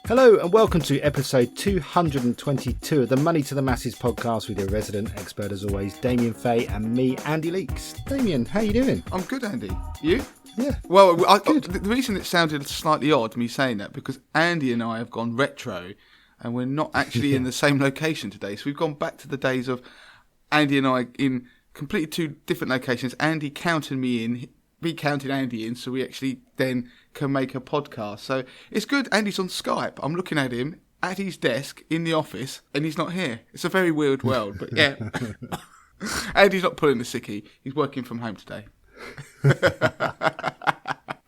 Hello and welcome to episode 222 of the Money to the Masses podcast with your resident expert as always, Damien Fay, and me, Andy Leakes. Damien, how you doing? I'm good, Andy. You? Yeah. Well, the reason it sounded slightly odd, me saying that, because Andy and I have gone retro and we're not actually in the same location today. So we've gone back to the days of Andy and I in completely two different locations. Andy counting me in, me counting Andy in, so we actually then can make a podcast. So it's good. Andy's on Skype. I'm looking at him at his desk in the office and he's not here. It's a very weird world, but yeah. Andy's not pulling the sickie. He's working from home today.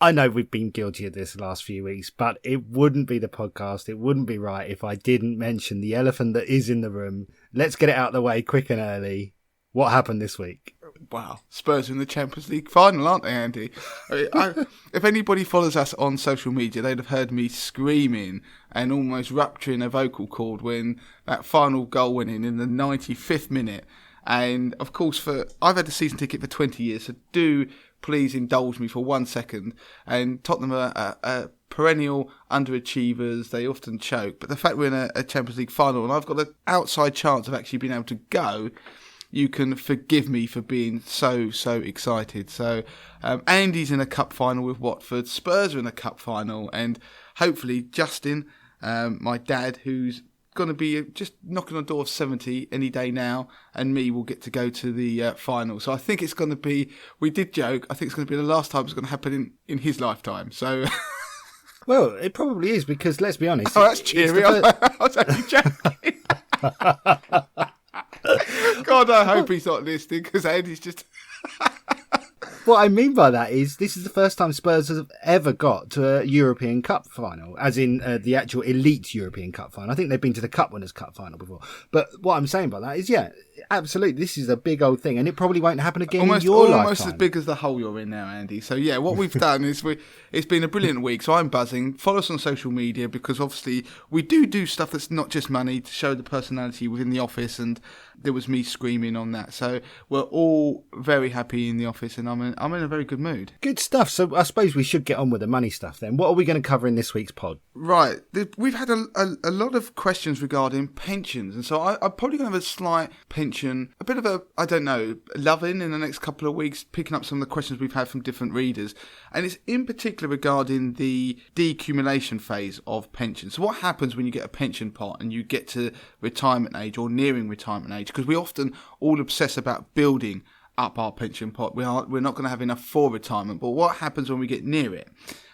I know we've been guilty of this the last few weeks, but it wouldn't be the podcast, it wouldn't be right if I didn't mention the elephant that is in the room. Let's get it out of the way quick and early. What happened this week? Wow, Spurs in the Champions League final, aren't they, Andy? If anybody follows us on social media, they'd have heard me screaming and almost rupturing a vocal cord when that final goal went in the 95th minute. And of course, I've had a season ticket for 20 years, so do please indulge me for 1 second. And Tottenham are perennial underachievers. They often choke. But the fact we're in a Champions League final and I've got an outside chance of actually being able to go, you can forgive me for being so excited. So Andy's in a cup final with Watford. Spurs are in a cup final. And hopefully Justin, my dad, who's going to be just knocking on the door of 70 any day now, and me will get to go to the final. So I think it's going to be, we did joke, I think it's going to be the last time it's going to happen in his lifetime. So... Well, it probably is, because let's be honest. Oh, that's cheery. I was actually joking. God, I hope he's not listening, because Andy's just... What I mean by that is this is the first time Spurs have ever got to a European Cup final, as in the actual elite European Cup final. I think they've been to the Cup Winners' Cup final before. But what I'm saying by that is, yeah, absolutely, this is a big old thing, and it probably won't happen again in your lifetime. Almost as big as the hole you're in now, Andy. So, yeah, what we've done is it's been a brilliant week, so I'm buzzing. Follow us on social media, because obviously we do stuff that's not just money, to show the personality within the office, and there was me screaming on that. So we're all very happy in the office, and I'm in a very good mood. Good stuff. So I suppose we should get on with the money stuff then. What are we going to cover in this week's pod? Right. We've had a lot of questions regarding pensions, and so I'm probably going to have a slight pension, a bit of a, I don't know, loving in the next couple of weeks, picking up some of the questions we've had from different readers. And it's in particular regarding the decumulation phase of pensions. So what happens when you get a pension pot and you get to retirement age or nearing retirement age? Because we often all obsess about building up our pension pot. We're not going to have enough for retirement. But what happens when we get near it?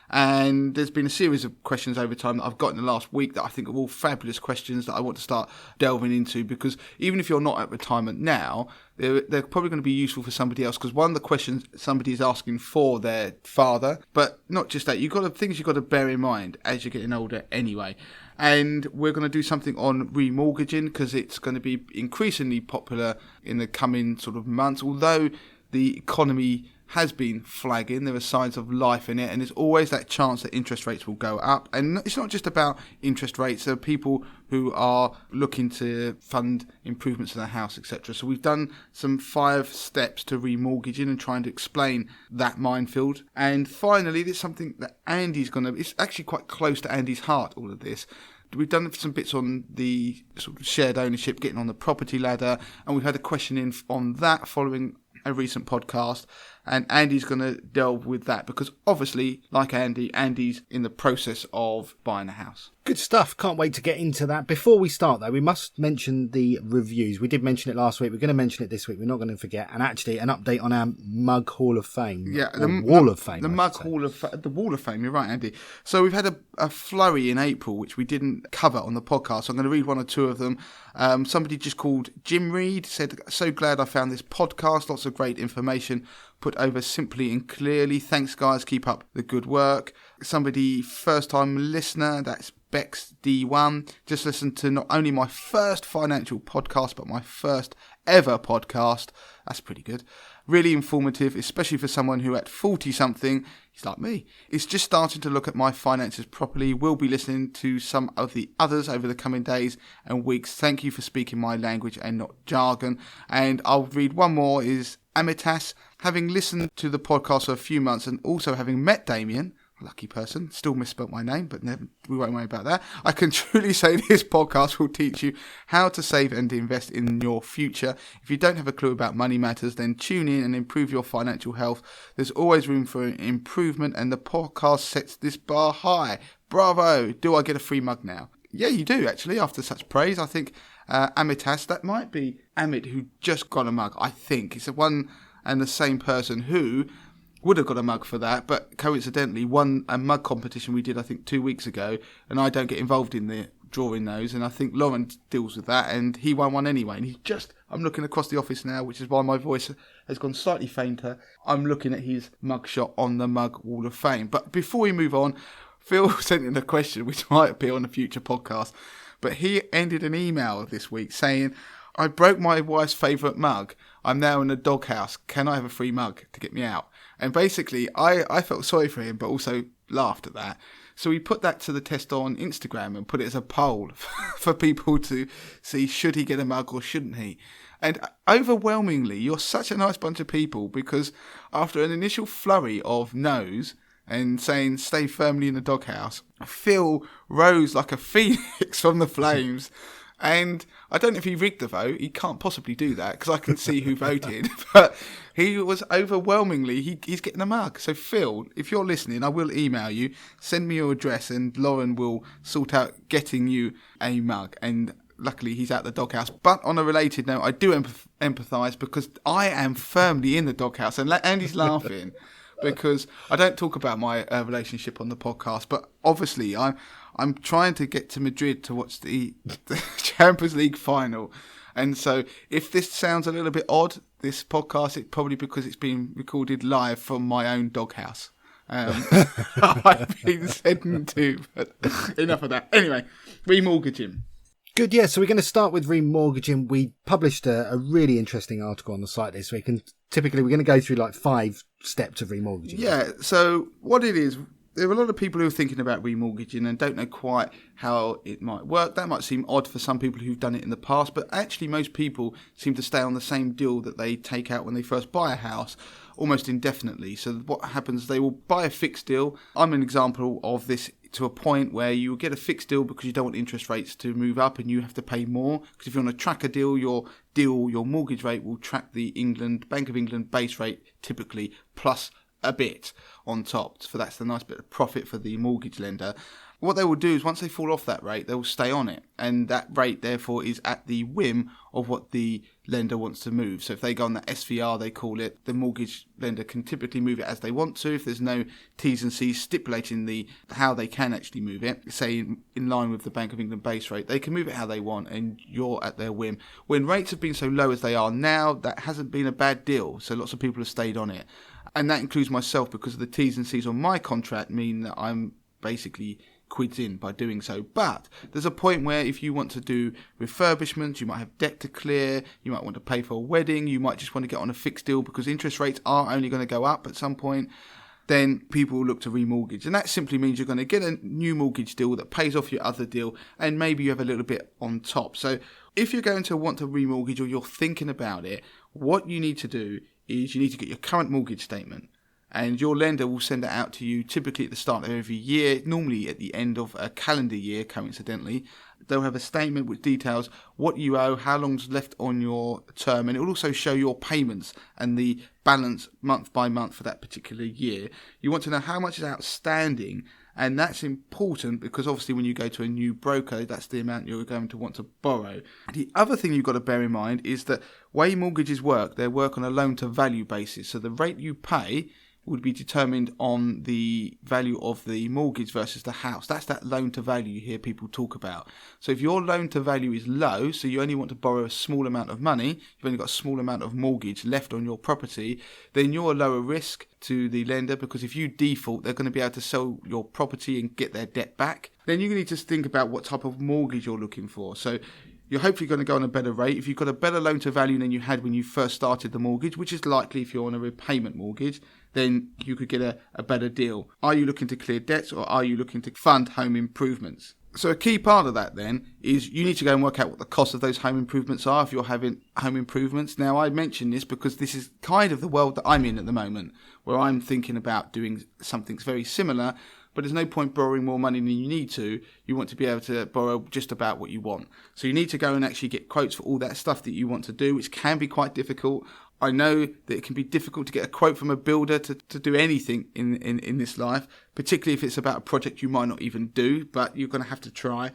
And there's been a series of questions over time that I've got in the last week that I think are all fabulous questions that I want to start delving into, because even if you're not at retirement now, they're probably going to be useful for somebody else, because one of the questions somebody is asking for their father, but not just that, things you've got to bear in mind as you're getting older anyway. And we're going to do something on remortgaging, because it's going to be increasingly popular in the coming sort of months, although the economy has been flagging. There are signs of life in it, and there's always that chance that interest rates will go up. And it's not just about interest rates. There are people who are looking to fund improvements in their house, etc. So we've done some 5 steps to remortgaging and trying to explain that minefield. And finally, there's something that it's actually quite close to Andy's heart, all of this. We've done some bits on the sort of shared ownership, getting on the property ladder, and we've had a question in on that following a recent podcast, and Andy's going to delve with that, because obviously, like Andy's in the process of buying a house. Good stuff. Can't wait to get into that. Before we start, though, we must mention the reviews. We did mention it last week. We're going to mention it this week. We're not going to forget. And actually, an update on our Mug Hall of Fame. Yeah, the Wall of Fame. The Wall of Fame. You're right, Andy. So we've had a flurry in April, which we didn't cover on the podcast. So I'm going to read one or two of them. Somebody just called Jim Reed said, "So glad I found this podcast. Lots of great information put over simply and clearly. Thanks, guys. Keep up the good work." Somebody, first-time listener, that's Bex D1, just listened to not only my first financial podcast, but my first ever podcast. That's pretty good. Really informative, especially for someone who at 40-something, he's like me, is just starting to look at my finances properly. We'll be listening to some of the others over the coming days and weeks. Thank you for speaking my language and not jargon. And I'll read one more, is Amitas. Having listened to the podcast for a few months and also having met Damien lucky person, still misspelt my name, but we won't worry about that. I can truly say this podcast will teach you how to save and invest in your future. If you don't have a clue about money matters, then tune in and improve your financial health. There's always room for improvement, and the podcast sets this bar high. Bravo! Do I get a free mug now? Yeah, you do, actually, after such praise. I think Amit has. That might be Amit who just got a mug, I think. It's the one and the same person who would have got a mug for that, but coincidentally won a mug competition we did, I think, 2 weeks ago, and I don't get involved in the drawing those, and I think Lauren deals with that, and he won one anyway, and I'm looking across the office now, which is why my voice has gone slightly fainter. I'm looking at his mugshot on the Mug Wall of Fame. But before we move on, Phil sent in a question which might appear on a future podcast, but he ended an email this week saying, I broke my wife's favourite mug. I'm now in a doghouse. Can I have a free mug to get me out? And basically, I felt sorry for him, but also laughed at that. So we put that to the test on Instagram and put it as a poll for people to see, should he get a mug or shouldn't he? And overwhelmingly, you're such a nice bunch of people, because after an initial flurry of no's and saying stay firmly in the doghouse, Phil rose like a phoenix from the flames. And I don't know if he rigged the vote. He can't possibly do that because I can see who voted. But he was overwhelmingly, he's getting a mug. So Phil, if you're listening, I will email you. Send me your address and Lauren will sort out getting you a mug. And luckily he's at the doghouse. But on a related note, I do empathise because I am firmly in the doghouse. And Andy's laughing because I don't talk about my relationship on the podcast. But obviously I'm trying to get to Madrid to watch the Champions League final. And so if this sounds a little bit odd, this podcast, it's probably because it's being recorded live from my own doghouse. I've been sent to, but enough of that. Anyway, remortgaging. Good, yeah. So we're going to start with remortgaging. We published a really interesting article on the site this week, and typically we're going to go through like 5 steps of remortgaging. Yeah, so what it is, there are a lot of people who are thinking about remortgaging and don't know quite how it might work. That might seem odd for some people who've done it in the past, but actually most people seem to stay on the same deal that they take out when they first buy a house, almost indefinitely. So what happens, they will buy a fixed deal. I'm an example of this to a point where you get a fixed deal because you don't want interest rates to move up and you have to pay more. Because if you're on a tracker deal, your mortgage rate will track the Bank of England base rate typically plus a bit on top. So that's the nice bit of profit for the mortgage lender. What they will do is once they fall off that rate, they will stay on it. And that rate, therefore, is at the whim of what the lender wants to move. So if they go on the SVR, they call it, the mortgage lender can typically move it as they want to. If there's no T's and C's stipulating how they can actually move it, say in line with the Bank of England base rate, they can move it how they want and you're at their whim. When rates have been so low as they are now, that hasn't been a bad deal. So lots of people have stayed on it. And that includes myself, because of the T's and C's on my contract mean that I'm basically quids in by doing so. But there's a point where if you want to do refurbishments, you might have debt to clear, you might want to pay for a wedding, you might just want to get on a fixed deal because interest rates are only going to go up at some point, then people will look to remortgage. And that simply means you're going to get a new mortgage deal that pays off your other deal, and maybe you have a little bit on top. So if you're going to want to remortgage, or you're thinking about it, what you need to do is you need to get your current mortgage statement. And your lender will send it out to you typically at the start of every year, normally at the end of a calendar year, coincidentally. They'll have a statement which details what you owe, how long's left on your term, and it will also show your payments and the balance month by month for that particular year. You want to know how much is outstanding, and that's important because obviously when you go to a new broker, that's the amount you're going to want to borrow. The other thing you've got to bear in mind is that way mortgages work, they work on a loan-to-value basis. So the rate you pay would be determined on the value of the mortgage versus the house. That's that loan to value you hear people talk about. So if your loan to value is low, so you only want to borrow a small amount of money, you've only got a small amount of mortgage left on your property, then you're a lower risk to the lender, because if you default, they're going to be able to sell your property and get their debt back. Then you need to think about what type of mortgage you're looking for. So you're hopefully going to go on a better rate. If you've got a better loan to value than you had when you first started the mortgage, which is likely if you're on a repayment mortgage, then you could get a better deal. Are you looking to clear debts, or are you looking to fund home improvements? So a key part of that then is you need to go and work out what the cost of those home improvements are if you're having home improvements. Now, I mention this because this is kind of the world that I'm in at the moment, where I'm thinking about doing something very similar, but there's no point borrowing more money than you need to. You want to be able to borrow just about what you want. So you need to go and actually get quotes for all that stuff that you want to do, which can be quite difficult. I know that it can be difficult to get a quote from a builder to do anything in this life, particularly if it's about a project you might not even do, but you're going to have to try.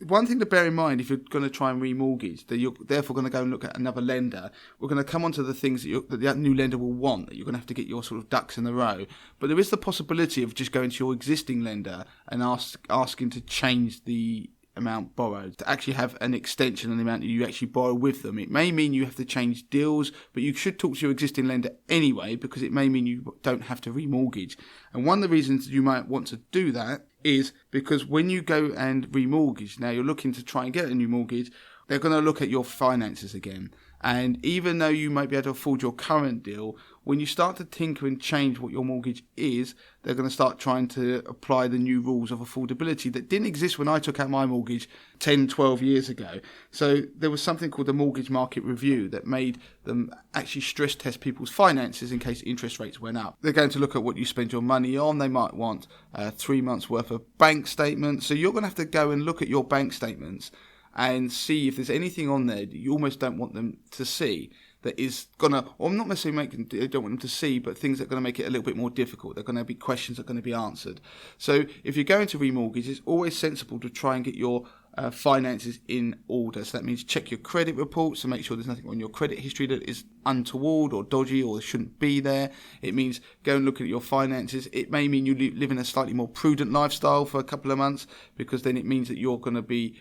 One thing to bear in mind if you're going to try and remortgage, that you're therefore going to go and look at another lender, we're going to come on to the things that the new lender will want, that you're going to have to get your sort of ducks in a row. But there is the possibility of just going to your existing lender and asking to change the amount borrowed, to actually have an extension on the amount that you actually borrow with them. It may mean you have to change deals, but you should talk to your existing lender anyway, because it may mean you don't have to remortgage. And one of the reasons you might want to do that is because when you go and remortgage, now you're looking to try and get a new mortgage, they're going to look at your finances again. And even though you might be able to afford your current deal, when you start to tinker and change what your mortgage is, they're going to start trying to apply the new rules of affordability that didn't exist when I took out my mortgage 10, 12 years ago. So there was something called the Mortgage Market Review that made them actually stress test people's finances in case interest rates went up. They're going to look at what you spend your money on. They might want 3 months worth of bank statements. So you're going to have to go and look at your bank statements and see if there's anything on there that you almost don't want them to see that is going to, or not necessarily don't want them to see, but things that are going to make it a little bit more difficult. They're going to be questions that are going to be answered. So if you're going to remortgage, it's always sensible to try and get your finances in order. So that means check your credit reports to make sure there's nothing on your credit history that is untoward or dodgy or shouldn't be there. It means go and look at your finances. It may mean you live in a slightly more prudent lifestyle for a couple of months, because then it means that you're going to be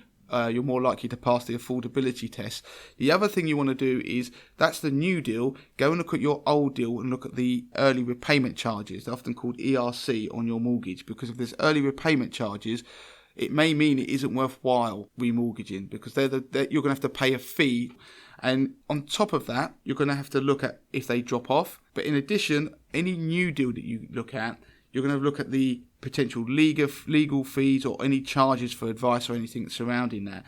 you're more likely to pass the affordability test. The other thing you want to do is, that's the new deal, go and look at your old deal and look at the early repayment charges. They're often called ERC on your mortgage, because if there's early repayment charges, it may mean it isn't worthwhile remortgaging, because you're going to have to pay a fee. And on top of that, you're going to have to look at if they drop off. But in addition, any new deal that you look at, you're going to look at the potential legal fees or any charges for advice or anything surrounding that,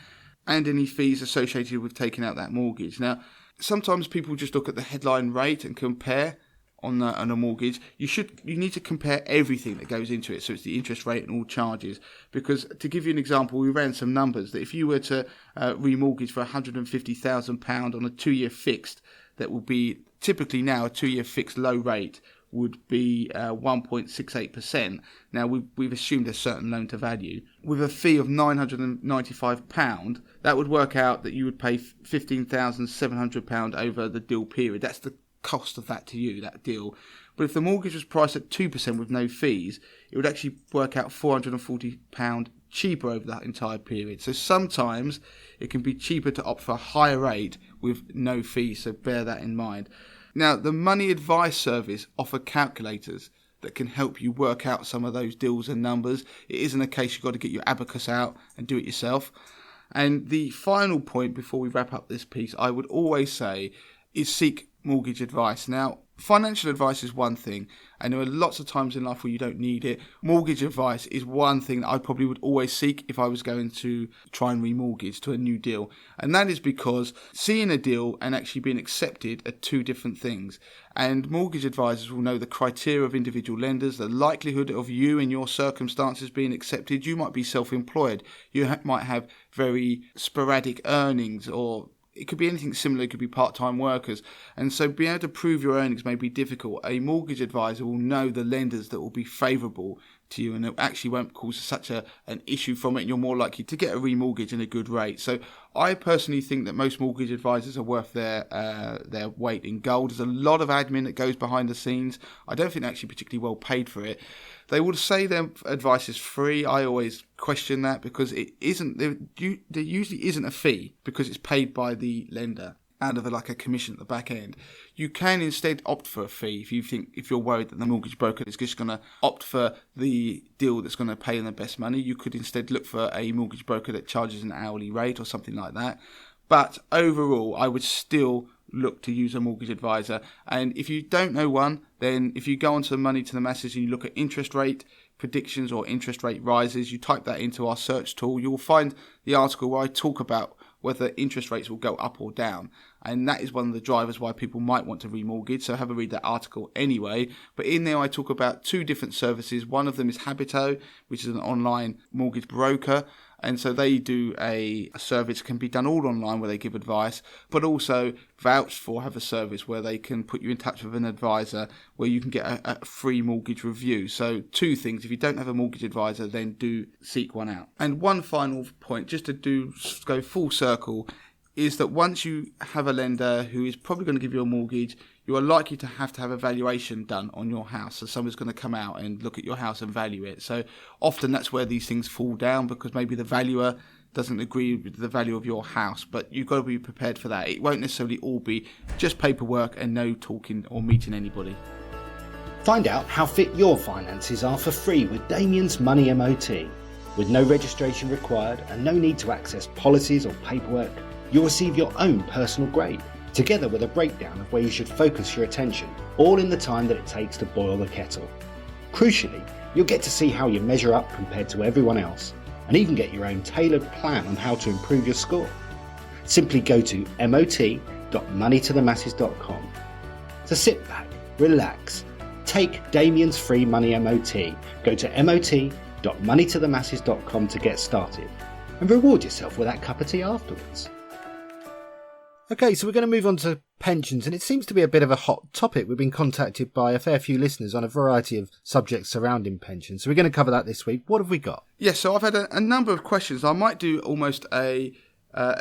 and any fees associated with taking out that mortgage. Now, sometimes people just look at the headline rate and compare on a mortgage. You need to compare everything that goes into it, so it's the interest rate and all charges. Because to give you an example, we ran some numbers that if you were to remortgage for £150,000 on a 2-year fixed, that will be typically now a 2-year fixed low rate would be 1.68%. Now, we've assumed a certain loan to value. With a fee of £995, that would work out that you would pay £15,700 over the deal period. That's the cost of that to you, that deal. But if the mortgage was priced at 2% with no fees, it would actually work out £440 cheaper over that entire period. So sometimes it can be cheaper to opt for a higher rate with no fees, so bear that in mind. Now, the Money Advice Service offer calculators that can help you work out some of those deals and numbers. It isn't a case you've got to get your abacus out and do it yourself. And the final point before we wrap up this piece, I would always say, is seek mortgage advice. Now, financial advice is one thing, and there are lots of times in life where you don't need it. Mortgage advice is one thing that I probably would always seek if I was going to try and remortgage to a new deal. And that is because seeing a deal and actually being accepted are two different things. And mortgage advisors will know the criteria of individual lenders, the likelihood of you and your circumstances being accepted. You might be self-employed. You might have very sporadic earnings, or it could be anything similar. It could be part-time workers. And so being able to prove your earnings may be difficult. A mortgage advisor will know the lenders that will be favourable to you, and it actually won't cause such an issue from it, and you're more likely to get a remortgage and a good rate. So I personally think that most mortgage advisors are worth their weight in gold. There's a lot of admin that goes behind the scenes. I don't think they're actually particularly well paid for it. They would say their advice is free. I always question that, because it isn't. There usually isn't a fee, because it's paid by the lender out of like a commission at the back end. You can instead opt for a fee if you're worried that the mortgage broker is just going to opt for the deal that's going to pay them the best money. You could instead look for a mortgage broker that charges an hourly rate or something like that. But overall, I would still look to use a mortgage advisor. And if you don't know one, then if you go onto Money to the Masses and you look at interest rate, predictions or interest rate rises, you type that into our search tool, you'll find the article where I talk about whether interest rates will go up or down. And that is one of the drivers why people might want to remortgage. So have a read that article anyway. But in there I talk about two different services. One of them is Habito, which is an online mortgage broker. And so they do a service can be done all online where they give advice, but also Vouched For have a service where they can put you in touch with an advisor where you can get a free mortgage review. So two things, if you don't have a mortgage advisor, then do seek one out. And one final point, just to go full circle, is that once you have a lender who is probably going to give you a mortgage, you are likely to have a valuation done on your house. So someone's going to come out and look at your house and value it. So often that's where these things fall down, because maybe the valuer doesn't agree with the value of your house, but you've got to be prepared for that. It won't necessarily all be just paperwork and no talking or meeting anybody. Find out how fit your finances are for free with Damien's Money MOT. With no registration required and no need to access policies or paperwork, you'll receive your own personal grade, together with a breakdown of where you should focus your attention, all in the time that it takes to boil the kettle. Crucially, you'll get to see how you measure up compared to everyone else, and even get your own tailored plan on how to improve your score. Simply go to mot.moneytothemasses.com. So sit back, relax, take Damien's free money MOT, go to mot.moneytothemasses.com to get started, and reward yourself with that cup of tea afterwards. Okay, so we're going to move on to pensions, and it seems to be a bit of a hot topic. We've been contacted by a fair few listeners on a variety of subjects surrounding pensions, so we're going to cover that this week. What have we got? Yes, so I've had a number of questions. I might do almost a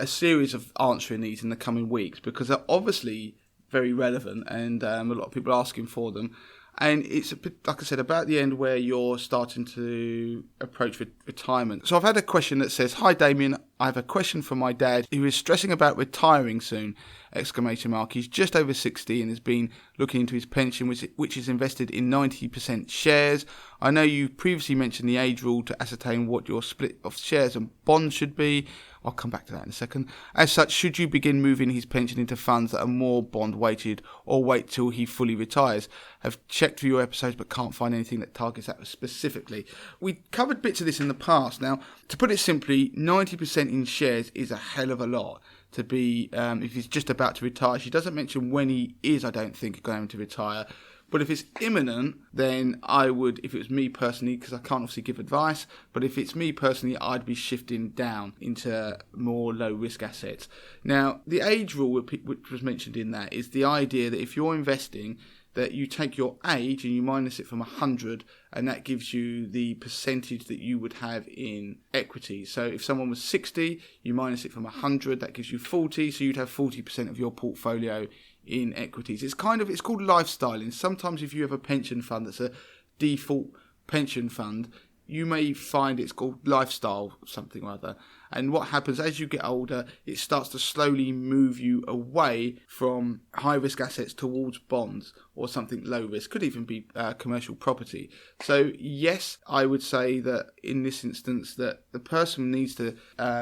series of answering these in the coming weeks, because they're obviously very relevant, and a lot of people are asking for them. And it's, a bit, like I said, about the end where you're starting to approach retirement. So I've had a question that says, "Hi Damien, I have a question for my dad who is stressing about retiring soon, ! He's just over 60 and has been looking into his pension, which is invested in 90% shares. I know you previously mentioned the age rule to ascertain what your split of shares and bonds should be. I'll come back to that in a second. As such, should you begin moving his pension into funds that are more bond weighted, or wait till he fully retires? I've checked through your episodes but can't find anything that targets that specifically." We covered bits of this in the past. Now, to put it simply, 90% in shares is a hell of a lot to be, if he's just about to retire. She doesn't mention when he is, I don't think, going to retire. But if it's imminent, then I would, if it was me personally, because I can't obviously give advice, but if it's me personally, I'd be shifting down into more low-risk assets. Now, the age rule, which was mentioned in that, is the idea that if you're investing, that you take your age and you minus it from 100, and that gives you the percentage that you would have in equity. So if someone was 60, you minus it from 100, that gives you 40, so you'd have 40% of your portfolio in equities. It's called lifestyling. Sometimes if you have a pension fund that's a default pension fund, you may find it's called lifestyle something or other. And what happens as you get older, it starts to slowly move you away from high risk assets towards bonds or something low risk. Could even be commercial property. So yes, I would say that in this instance that the person needs to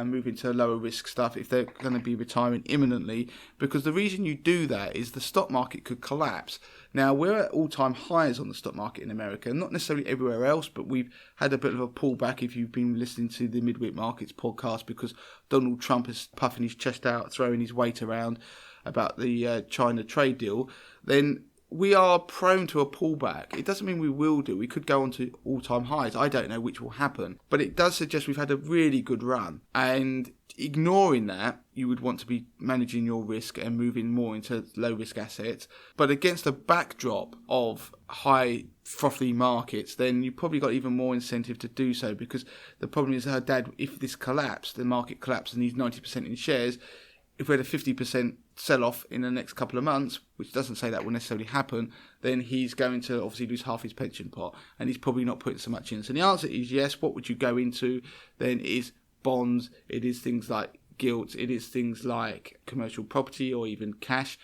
move into lower risk stuff if they're going to be retiring imminently, because the reason you do that is the stock market could collapse. Now, we're at all-time highs on the stock market in America, not necessarily everywhere else, but we've had a bit of a pullback if you've been listening to the Midweek Markets podcast, because Donald Trump is puffing his chest out, throwing his weight around about the China trade deal. Then we are prone to a pullback. It doesn't mean we will do. We could go on to all-time highs. I don't know which will happen. But it does suggest we've had a really good run. And ignoring that, you would want to be managing your risk and moving more into low-risk assets. But against a backdrop of high frothy markets, then you probably got even more incentive to do so, because the problem is her dad, if this collapsed, the market collapsed and he's 90% in shares, if we had a 50% sell-off in the next couple of months, which doesn't say that will necessarily happen, then he's going to obviously lose half his pension pot, and he's probably not putting so much in. So the answer is yes. What would you go into? Then is bonds, it is things like gilts, it is things like commercial property or even cash.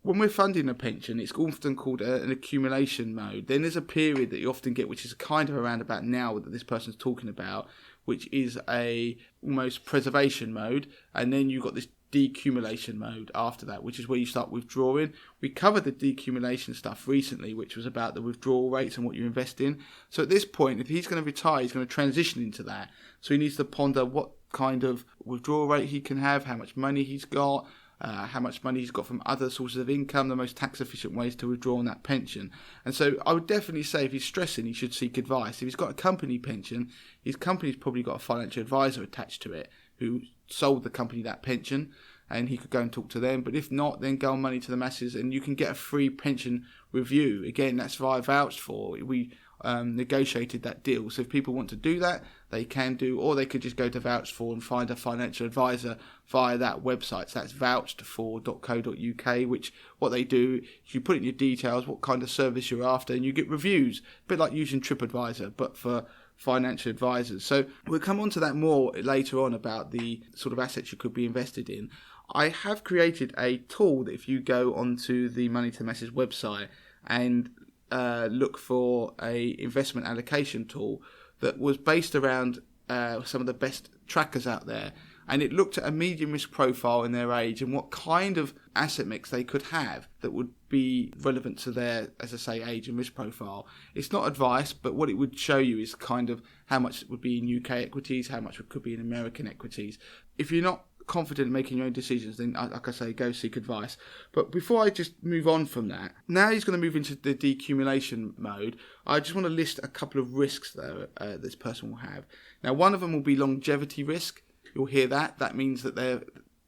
When we're funding a pension, it's often called an accumulation mode. Then there's a period that you often get, which is kind of around about now that this person's talking about, which is a almost preservation mode. And then you've got this decumulation mode after that, which is where you start withdrawing. We covered the decumulation stuff recently, which was about the withdrawal rates and what you invest in. So at this point, if he's going to retire, he's going to transition into that. So he needs to ponder what kind of withdrawal rate he can have, how much money he's got, how much money he's got from other sources of income, the most tax efficient ways to withdraw on that pension. And so I would definitely say if he's stressing, he should seek advice. If he's got a company pension, his company's probably got a financial advisor attached to it who sold the company that pension, and he could go and talk to them. But if not, then go on Money to the Masses and you can get a free pension review. Again, that's via Vouched For. We negotiated that deal. So if people want to do that, they can do, or they could just go to Vouched For and find a financial advisor via that website. So that's vouchedfor.co.uk, which what they do is you put in your details, what kind of service you're after, and you get reviews. A bit like using TripAdvisor, but for financial advisors. So we'll come on to that more later on about the sort of assets you could be invested in. I have created a tool that if you go onto the Money to the Masses website and look for a investment allocation tool that was based around some of the best trackers out there, and it looked at a medium risk profile in their age and what kind of asset mix they could have that would be relevant to their, as I say, age and risk profile. It's not advice, but what it would show you is kind of how much it would be in UK equities, how much it could be in American equities. If you're not confident in making your own decisions, then like I say, go seek advice. But before I just move on from that, now he's going to move into the decumulation mode. I just want to list a couple of risks that this person will have. Now, one of them will be longevity risk. You'll hear that. That means that they're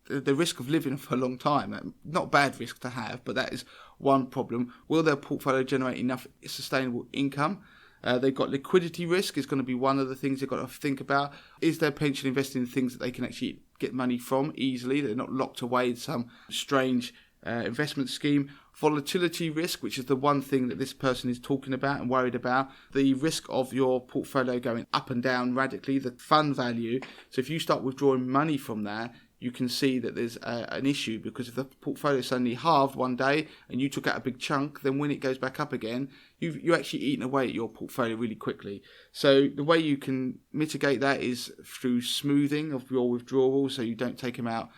the risk of living for a long time. Not a bad risk to have, but that is one problem. Will their portfolio generate enough sustainable income? They've got liquidity risk is going to be one of the things they've got to think about. Is their pension invested in things that they can actually get money from easily? They're not locked away in some strange investment scheme. Volatility risk, which is the one thing that this person is talking about and worried about. The risk of your portfolio going up and down radically, the fund value. So if you start withdrawing money from that, you can see that there's an issue, because if the portfolio suddenly halved one day and you took out a big chunk, then when it goes back up again, you're actually eating away at your portfolio really quickly. So the way you can mitigate that is through smoothing of your withdrawals, so you don't take them out.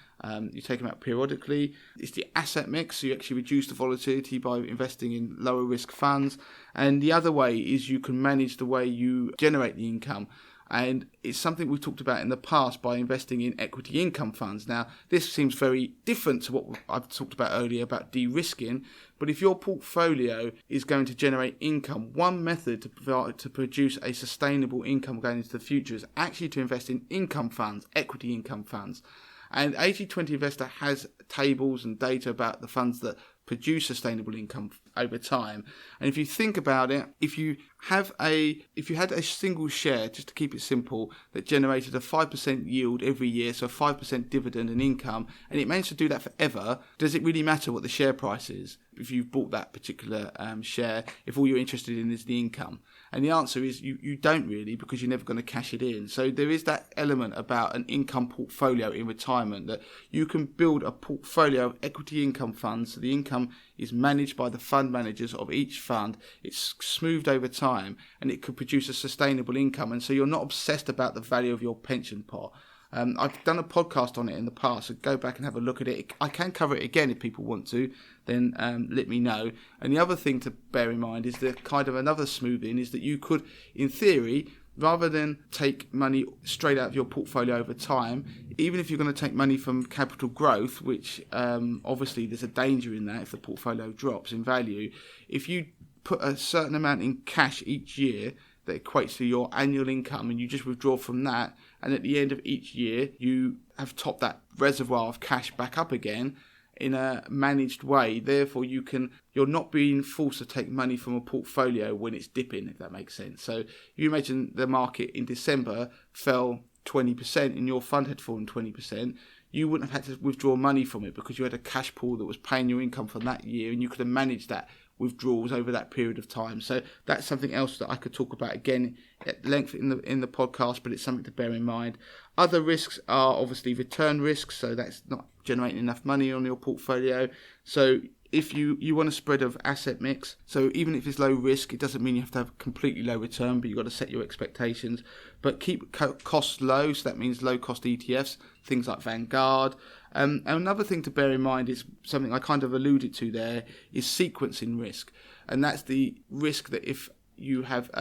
You take them out periodically. It's the asset mix, so you actually reduce the volatility by investing in lower risk funds. And the other way is you can manage the way you generate the income. And it's something we've talked about in the past by investing in equity income funds. Now, this seems very different to what I've talked about earlier about de-risking, but if your portfolio is going to generate income, one method to produce a sustainable income going into the future is actually to invest in income funds, equity income funds. And 80/20 Investor has tables and data about the funds that produce sustainable income over time. And if you think about it, if you had a single share, just to keep it simple, that generated a 5% yield every year, so a 5% dividend and income, and it managed to do that forever, does it really matter what the share price is if you've bought that particular share, if all you're interested in is the income? And the answer is you don't really, because you're never going to cash it in. So there is that element about an income portfolio in retirement, that you can build a portfolio of equity income funds. So the income is managed by the fund managers of each fund. It's smoothed over time, and it could produce a sustainable income. And so you're not obsessed about the value of your pension pot. I've done a podcast on it in the past, so go back and have a look at it. I can cover it again if people want to, then let me know. And the other thing to bear in mind is that kind of another smoothing is that you could, in theory, rather than take money straight out of your portfolio over time, even if you're going to take money from capital growth, which obviously there's a danger in that if the portfolio drops in value, if you put a certain amount in cash each year that equates to your annual income, and you just withdraw from that, and at the end of each year you have topped that reservoir of cash back up again in a managed way. Therefore you're not being forced to take money from a portfolio when it's dipping, if that makes sense. So you imagine the market in December fell 20% and your fund had fallen 20%, you wouldn't have had to withdraw money from it because you had a cash pool that was paying your income for that year, and you could have managed that withdrawals over that period of time. So that's something else that I could talk about again at length in the podcast, but it's something to bear in mind. Other risks are obviously return risks, so that's not generating enough money on your portfolio. So if you want a spread of asset mix, so even if it's low risk, it doesn't mean you have to have completely low return, but you've got to set your expectations. But keep costs low, so that means low cost ETFs, things like Vanguard. And another thing to bear in mind is something I kind of alluded to there, is sequencing risk. And that's the risk that if you have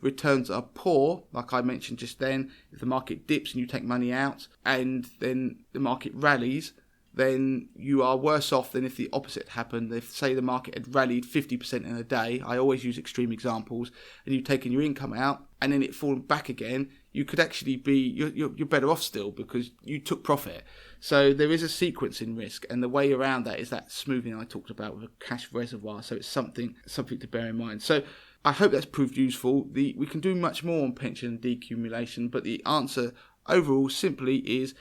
returns that are poor, like I mentioned just then, if the market dips and you take money out and then the market rallies, then you are worse off than if the opposite happened. If, say, the market had rallied 50% in a day, I always use extreme examples, and you've taken your income out and then it fallen back again, you could actually be, you're better off still because you took profit. So there is a sequencing risk, and the way around that is that smoothing I talked about with a cash reservoir. So it's something to bear in mind. So I hope that's proved useful. We can do much more on pension decumulation, but the answer overall simply is,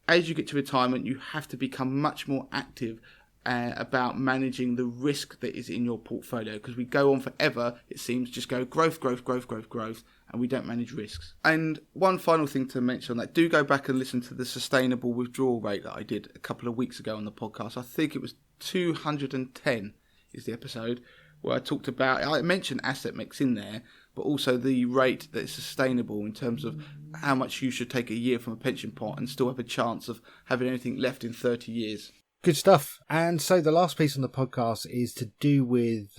as you get to retirement, you have to become much more active about managing the risk that is in your portfolio, because we go on forever, it seems, just go growth, and we don't manage risks. And one final thing to mention on that, do go back and listen to the sustainable withdrawal rate that I did a couple of weeks ago on the podcast. I think it was 210 is the episode, where I mentioned asset mix in there, but also the rate that is sustainable in terms of how much you should take a year from a pension pot and still have a chance of having anything left in 30 years. Good stuff. And so the last piece on the podcast is to do with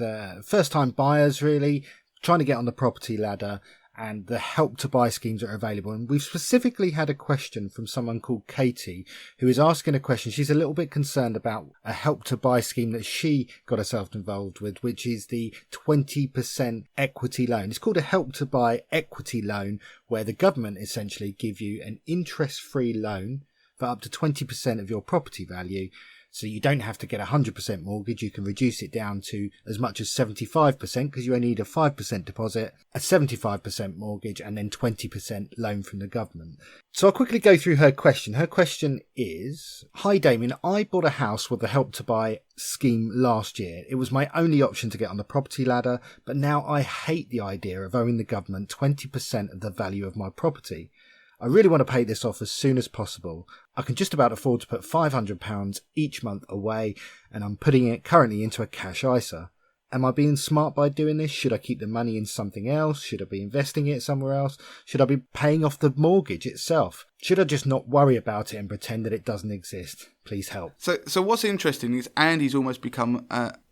first-time buyers, really, trying to get on the property ladder and the Help to Buy schemes that are available. And we've specifically had a question from someone called Katie, who is asking a question. She's a little bit concerned about a Help to Buy scheme that she got herself involved with, which is the 20% equity loan. It's called a Help to Buy equity loan, where the government essentially give you an interest-free loan for up to 20% of your property value. So you don't have to get a 100% mortgage. You can reduce it down to as much as 75% because you only need a 5% deposit, a 75% mortgage, and then 20% loan from the government. So I'll quickly go through her question. Her question is, "Hi Damien, I bought a house with the Help to Buy scheme last year. It was my only option to get on the property ladder, but now I hate the idea of owing the government 20% of the value of my property. I really want to pay this off as soon as possible. I can just about afford to put £500 each month away, and I'm putting it currently into a cash ISA. Am I being smart by doing this? Should I keep the money in something else? Should I be investing it somewhere else? Should I be paying off the mortgage itself? Should I just not worry about it and pretend that it doesn't exist? Please help." So what's interesting is Andy's almost become,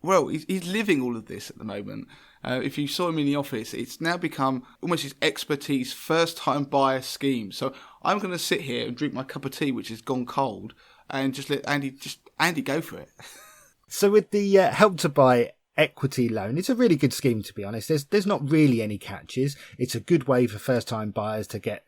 he's living all of this at the moment. If you saw him in the office, it's now become almost his expertise, first-time buyer scheme. So I'm going to sit here and drink my cup of tea, which has gone cold, and just let Andy go for it. So with the Help to Buy equity loan, it's a really good scheme, to be honest. There's not really any catches. It's a good way for first-time buyers to get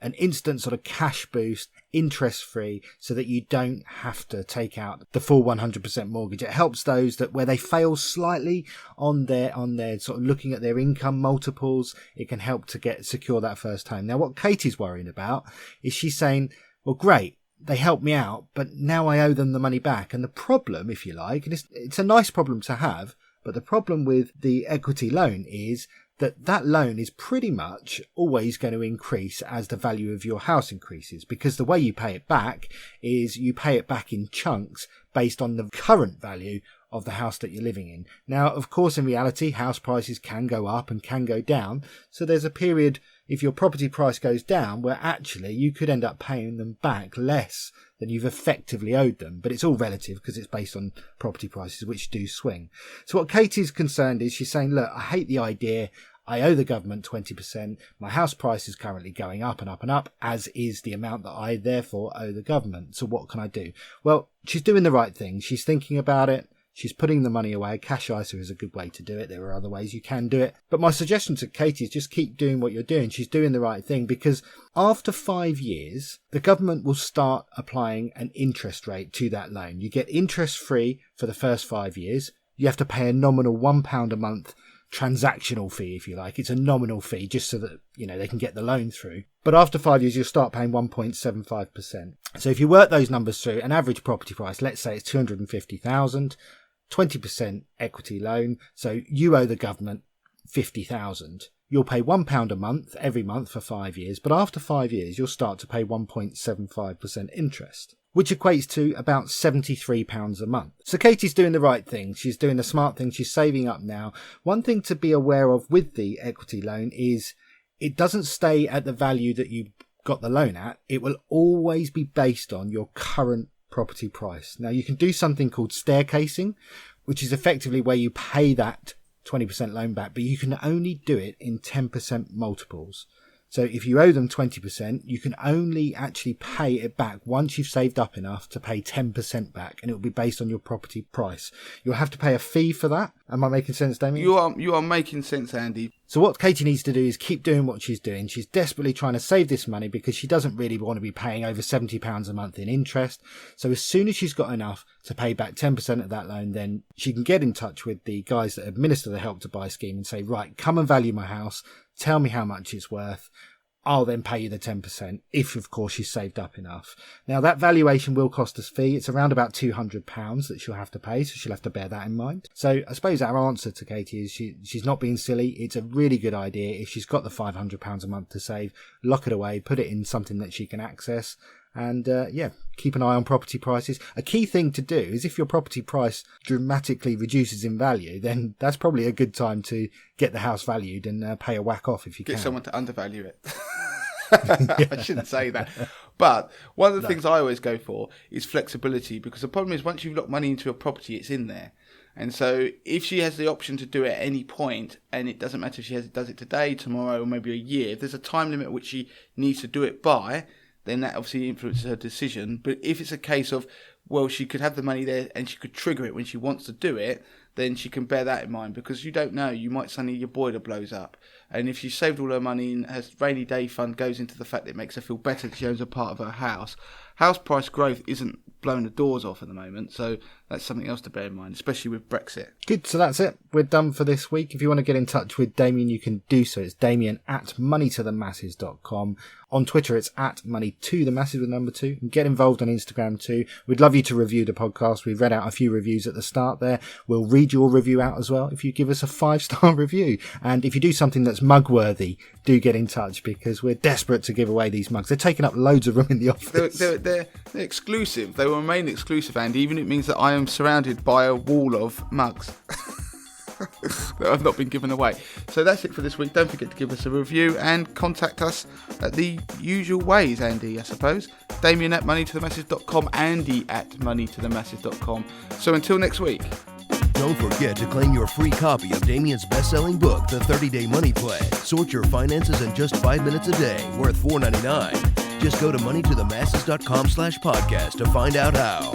an instant sort of cash boost, interest-free, so that you don't have to take out the full 100% mortgage. It helps those that where they fail slightly on their sort of looking at their income multiples. It can help to secure that first home. Now, what Katie's worrying about is she's saying, well, great, they helped me out, but now I owe them the money back. And the problem, if you like, and it's a nice problem to have, but the problem with the equity loan is that loan is pretty much always going to increase as the value of your house increases, because the way you pay it back is you pay it back in chunks based on the current value of the house that you're living in. Now, of course, in reality, house prices can go up and can go down. So there's a period, if your property price goes down, where actually you could end up paying them back less than you've effectively owed them. But it's all relative because it's based on property prices, which do swing. So what Katie's concerned is, she's saying, look, I hate the idea. I owe the government 20%. My house price is currently going up and up and up, as is the amount that I therefore owe the government. So what can I do? Well, she's doing the right thing. She's thinking about it. She's putting the money away. Cash ISA is a good way to do it. There are other ways you can do it. But my suggestion to Katie is just keep doing what you're doing. She's doing the right thing, because after 5 years, the government will start applying an interest rate to that loan. You get interest free for the first 5 years. You have to pay a nominal £1 a month transactional fee, if you like. It's a nominal fee just so that, they can get the loan through. But after 5 years, you'll start paying 1.75%. So if you work those numbers through, an average property price, let's say it's 250,000, 20% equity loan. So you owe the government 50,000. You'll pay £1 a month every month for 5 years. But after 5 years, you'll start to pay 1.75% interest. which equates to about £73 a month. So Katie's doing the right thing. She's doing the smart thing. She's saving up now. One thing to be aware of with the equity loan is it doesn't stay at the value that you got the loan at. It will always be based on your current property price. Now, you can do something called staircasing, which is effectively where you pay that 20% loan back, but you can only do it in 10% multiples. So if you owe them 20%, you can only actually pay it back once you've saved up enough to pay 10% back, and it will be based on your property price. You'll have to pay a fee for that. Am I making sense, Damien? You are making sense, Andy. So what Katie needs to do is keep doing what she's doing. She's desperately trying to save this money because she doesn't really want to be paying over £70 a month in interest. So as soon as she's got enough to pay back 10% of that loan, then she can get in touch with the guys that administer the Help to Buy scheme and say, right, come and value my house. Tell me how much it's worth. I'll then pay you the 10% if, of course, she's saved up enough. Now, that valuation will cost us fee. It's around about £200 that she'll have to pay, so she'll have to bear that in mind. So I suppose our answer to Katie is she's not being silly. It's a really good idea. If she's got the £500 a month to save, lock it away, put it in something that she can access. And keep an eye on property prices. A key thing to do is if your property price dramatically reduces in value, then that's probably a good time to get the house valued and pay a whack off if you can. Get someone to undervalue it. I shouldn't say that. But one of the things I always go for is flexibility, because the problem is once you've locked money into a property, it's in there. And so if she has the option to do it at any point, and it doesn't matter if she does it today, tomorrow, or maybe a year, if there's a time limit which she needs to do it by, then that obviously influences her decision. But if it's a case of, well, she could have the money there and she could trigger it when she wants to do it, then she can bear that in mind, because you don't know, you might suddenly, your boiler blows up. And if she saved all her money and her rainy day fund goes into the fact that it makes her feel better that she owns a part of her house, house price growth isn't blowing the doors off at the moment. So that's something else to bear in mind, especially with Brexit. Good, so that's it. We're done for this week. If you want to get in touch with Damien, you can do so. It's Damien at moneytothemasses.com. On Twitter, it's at moneytothemasses with number 2. And get involved on Instagram too. We'd love you to review the podcast. We've read out a few reviews at the start there. We'll read your review out as well if you give us a 5-star review. And if you do something that's mug-worthy, do get in touch, because we're desperate to give away these mugs. They're taking up loads of room in the office. They're exclusive. They will remain exclusive, Andy, even if it means that I am surrounded by a wall of mugs that have not been given away. So that's it for this week. Don't forget to give us a review and contact us at the usual ways, Andy, I suppose. Damien at moneytothemasses.com, Andy at moneytothemasses.com. So until next week. Don't forget to claim your free copy of Damien's best-selling book, The 30-Day Money Plan. Sort your finances in just 5 minutes a day, worth $4.99. Just go to moneytothemasses.com/podcast to find out how.